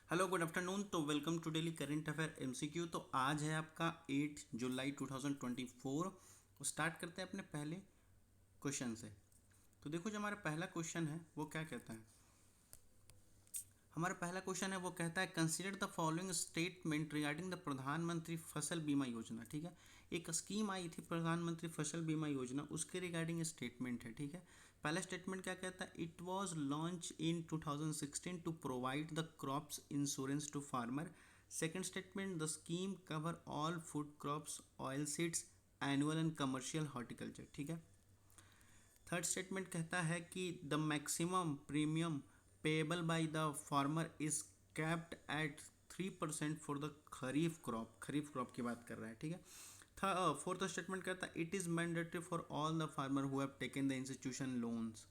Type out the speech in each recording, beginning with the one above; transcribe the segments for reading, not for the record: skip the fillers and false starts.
Hello good afternoon. तो welcome to daily current affair MCQ. तो आज है आपका 8 जुलाई 2024। स्टार्ट करते हैं अपने पहले क्वेश्चन से। तो देखो, जो हमारा पहला क्वेश्चन है वो क्या कहता है। हमारा पहला क्वेश्चन है वो कहता है consider the following statement regarding the प्रधानमंत्री फसल बीमा योजना। ठीक है, एक स्कीम आई थी प्रधानमंत्री फसल बीमा योजना, उसके रिगार्डिंग स्टेटमेंट है। ठीक है, पहला स्टेटमेंट क्या कहता है, it was launch in 2016 to provide the crops insurance to farmer. Second statement, the scheme cover all food crops, oil seeds, annual and commercial horticulture. ठीक है, थर्ड स्टेटमेंट कहता है कि the maximum premium payable by the farmer is capped at 3% for the kharif crop की बात कर रहा है। ठीक है, फोर्थ स्टेटमेंट कहता है it is mandatory for all the farmer who have taken the institution loans.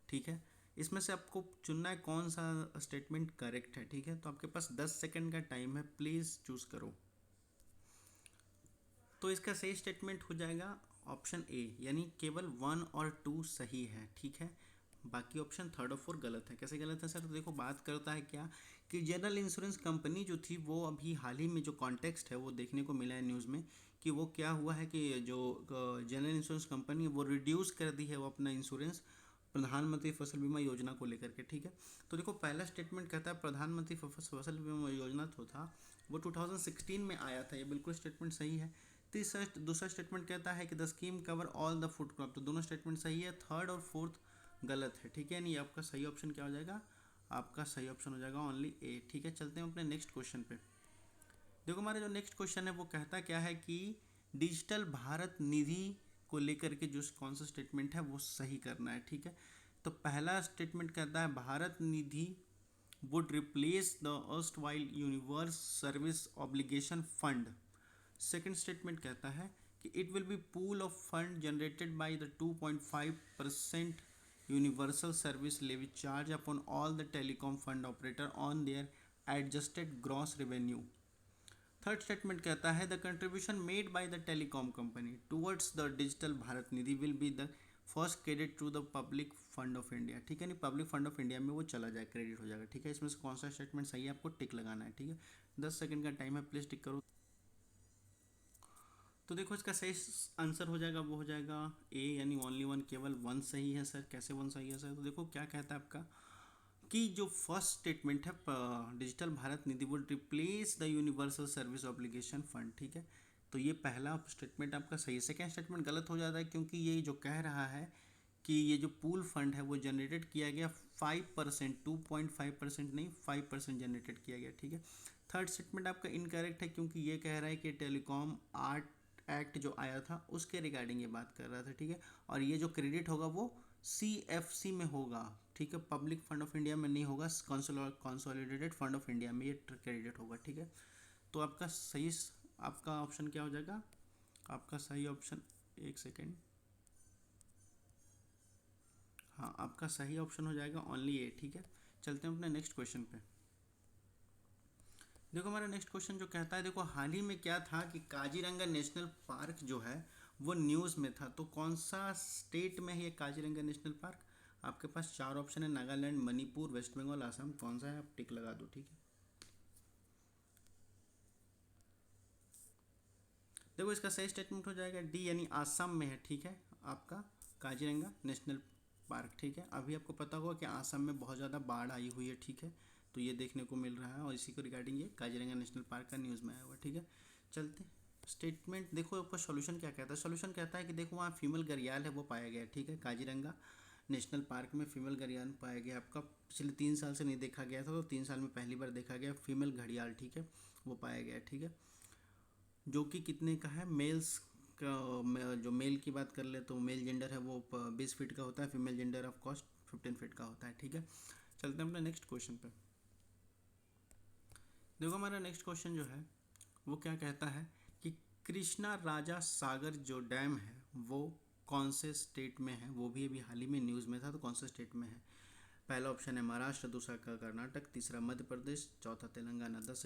ठीक है, इसमें से आपको चुनना है कौन सा स्टेटमेंट करेक्ट है। ठीक है, तो आपके पास 10 सेकंड का टाइम है, प्लीज़ चूज़ करो। तो इसका सही स्टेटमेंट हो जाएगा ऑप्शन ए, यानी केवल 1 और 2 सही है। ठीक है, बाकी ऑप्शन 3 और 4 गलत है। कैसे गलत है सर? तो देखो, बात करता है क्या कि जनरल इंश्योरेंस कंपनी जो थी वो अभी हाल ही में जो कॉन्टेक्स्ट है वो देखने को मिला है न्यूज़ में कि वो क्या हुआ है कि जो जनरल इंश्योरेंस कंपनी है वो रिड्यूस कर दी है वो अपना इंश्योरेंस प्रधानमंत्री फसल बीमा योजना को लेकर के। ठीक है, तो देखो, पहला स्टेटमेंट कहता है प्रधानमंत्री फसल बीमा योजना तो था वो 2016 में आया था, ये बिल्कुल स्टेटमेंट सही है। तीसरा दूसरा स्टेटमेंट कहता है कि the scheme cover all the food crop, तो दोनों स्टेटमेंट सही है। थर्ड और फोर्थ गलत है। ठीक है, नहीं, आपका सही ऑप्शन क्या हो जाएगा? आपका सही ऑप्शन हो जाएगा ओनली ए। ठीक है, चलते हैं अपने नेक्स्ट क्वेश्चन पे। देखो, हमारा जो नेक्स्ट क्वेश्चन है वो कहता क्या है कि डिजिटल भारत निधि को लेकर के जो कौन सा स्टेटमेंट है वो सही करना है। ठीक है, तो पहला स्टेटमेंट कहता है Bharat Nidhi would replace the erstwhile universe service obligation fund. Second statement कहता है कि it will be pool of fund generated by the 2.5% universal service levy charge upon all the telecom fund operator on their adjusted gross revenue. Third statement कहता है the contribution made by the telecom company towards the digital Bharat Nidhi will be the first credit to the public fund of India. ठीक है, नहीं, public fund of India में वो चला जाए, credit हो जाएगा। ठीक है, इसमें से कौन सा स्टेटमेंट सही है आपको टिक लगाना है। ठीक है, 10 सेकंड का टाइम है, प्लीज़ टिक करो। तो देखो, इसका सही आंसर हो जाएगा वो हो जाएगा ए, यानी ओनली वन, केवल वन सही है। सर कैसे वन सही है सर? तो देखो क्या कहता है आपका कि जो फर्स्ट स्टेटमेंट है digital Bharat Nidhi would replace the universal service obligation fund. ठीक है, तो ये पहला स्टेटमेंट आपका सही है। सेकेंड स्टेटमेंट गलत हो जाता है क्योंकि ये जो कह रहा है कि ये जो पूल फंड है वो जनरेटेड किया गया 5%, 2.5% नहीं, 5% जनरेटेड किया गया। ठीक है, थर्ड स्टेटमेंट आपका इनकरेक्ट है क्योंकि ये कह रहा है कि टेलीकॉम आर्ट एक्ट जो आया था उसके रिगार्डिंग ये बात कर रहा था। ठीक है, और ये जो क्रेडिट होगा वो CFC में होगा। ठीक है, पब्लिक फंड ऑफ इंडिया में नहीं होगा, कंसोलिडेटेड फंड ऑफ इंडिया में ये क्रेडिट होगा। ठीक है, तो आपका सही, आपका ऑप्शन क्या हो जाएगा? आपका सही ऑप्शन, एक सेकेंड, हाँ, आपका सही ऑप्शन हो जाएगा ओनली ए। ठीक है, चलते हैं अपने नेक्स्ट क्वेश्चन पे। देखो, हमारा नेक्स्ट क्वेश्चन जो कहता है, देखो हाल ही में क्या था कि काजीरंगा नेशनल पार्क जो है वो न्यूज़ में था। तो कौन सा स्टेट में है ये काजीरंगा नेशनल पार्क? आपके पास 4 ऑप्शन है, नागालैंड, मणिपुर, वेस्ट बंगाल, असम। कौन सा है? आप टिक लगा दो। ठीक है, देखो इसका सही स्टेटमेंट हो जाएगा डी, यानी आसाम में है। ठीक है, आपका काजीरंगा नेशनल पार्क। ठीक है, अभी आपको पता होगा कि आसाम में बहुत ज़्यादा बाढ़ आई हुई है। ठीक है, तो ये देखने को मिल रहा है और इसी को रिगार्डिंग ये काजीरंगा नेशनल पार्क का न्यूज़ में आया हुआ। ठीक है, चलते स्टेटमेंट। देखो आपका सोल्यूशन क्या कहता है। सोल्यूशन कहता है कि देखो वहाँ फीमेल घड़ियाल है वो पाया गया। ठीक है, काजीरंगा नेशनल पार्क में फीमेल घड़ियाल पाया गया। आपका पिछले 3 साल से नहीं देखा गया था, तो 3 साल में पहली बार देखा गया फीमेल घड़ियाल। ठीक है, वो पाया गया। ठीक है, जो कि कितने का है, मेल्स का, जो मेल की बात कर ले तो मेल जेंडर है वो 20 फीट का होता है, female gender of cost 15 feet का होता है। ठीक है, चलते हैं अपने नेक्स्ट क्वेश्चन पे। देखो, हमारा नेक्स्ट क्वेश्चन जो है वो क्या कहता है कि कृष्णा राजा सागर जो डैम है वो कौन से स्टेट में है? वो भी अभी हाल ही में न्यूज़ में था, तो कौन से स्टेट में है? पहला ऑप्शन है महाराष्ट्र, दूसरा का कर्नाटक, तीसरा मध्य प्रदेश, चौथा तेलंगाना। 10।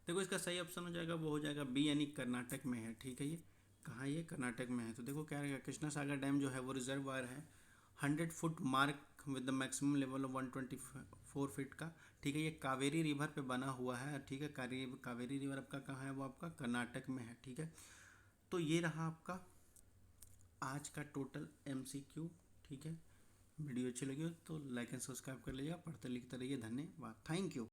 देखो, इसका सही ऑप्शन हो जाएगा वो हो जाएगा बी, यानी कर्नाटक में है। ठीक है, ये कहाँ, ये कर्नाटक में है। तो देखो क्या रहेगा, कृष्णा सागर डैम जो है वो रिजर्वायर है 100 foot mark with the maximum level of 124 feet का, ठीक है। ये कावेरी रिवर पे बना हुआ है, ठीक है। कावेरी रिवर आपका कहाँ है, वो आपका कर्नाटक में है, ठीक है। तो ये रहा आपका आज का टोटल MCQ, ठीक है। वीडियो अच्छी लगी हो तो लाइक एंड सब्सक्राइब कर लीजिएगा, पढ़ते लिखते रहिए। धन्यवाद, थैंक यू।